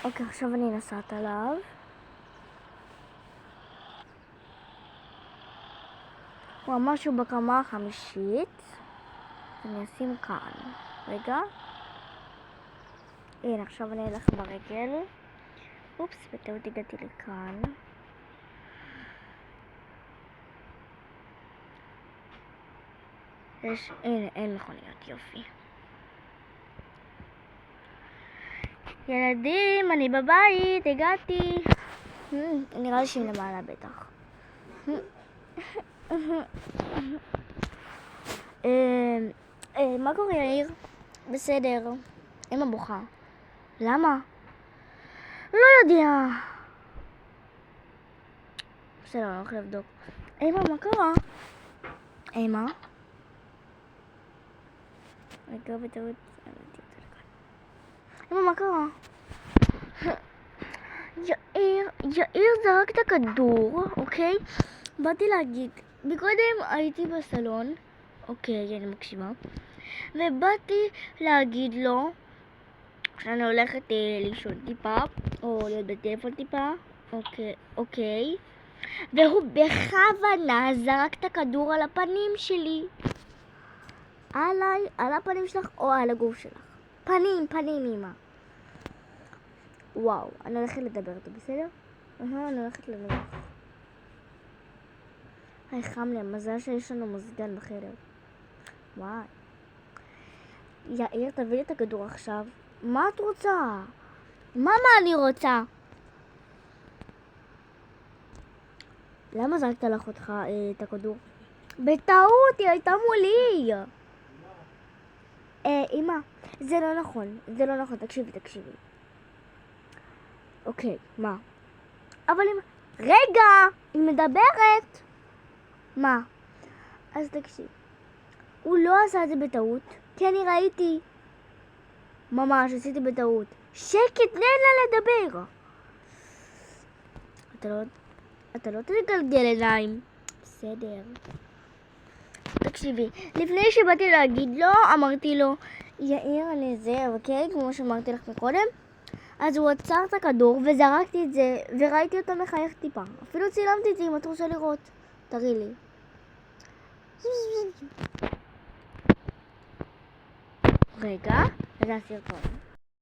אוקיי, עכשיו אני נסעת עליו. הוא אמר שהוא בקומה החמישית. אני אשים כאן. רגע. הנה, עכשיו אני אלך ברגל. אופס, בטעות הגעתי לכאן. הנה, אין מכוניות, יופי. ילדים, אני בבית, הגעתי. נראה לי שהיא למעלה בטח. מה קורה, יאיר? בסדר. אמא בוכה. למה? לא יודע. בסדר, אני הולך לבדוק. אמא, מה קרה? אמא? רגע, בטעות. אמא, מה קרה? יאיר זרק את הכדור, אוקיי? באתי להגיד, מקודם הייתי בסלון, אוקיי, אני מקשיבה, ובאתי להגיד לו שאני הולכת לישון טיפה, או להיות בטלפון טיפה, אוקיי, והוא בכוונה זרק את הכדור על הפנים שלי. עליי, על הפנים שלך או על הגוף שלך? פנים, אמא. וואו, אני הולכת לדבר איתו, בסדר? אני הולכת לנוח. היי, חם לי, מזל שיש לנו מזגן בחדר. וואי. יאיר, תביא לי את הכדור עכשיו. מה את רוצה? מה אני רוצה? למה זרקת לך אותך את הכדור? בטעות, היא הייתה מולי. אמא, זה לא נכון, תקשיבי. אוקיי, מה? אבל רגע, היא מדברת. מה? אז תקשיב. הוא לא עשה את זה בטעות, כי אני ראיתי. ממש, עשיתי בטעות. שקט, תן לה לדבר. אתה לא תגלגל עיניים. בסדר. תקשיבי, לפני שבאתי להגיד לו, אמרתי לו, יאיר, אני זה, אוקיי? כמו שאמרתי לך מקודם. אז הוא עצר את הכדור וזרקתי את זה, וראיתי אותו מחייך טיפה. אפילו צילמתי את זה אם את רוצה לראות. תראי לי. רגע, זה הסרטון.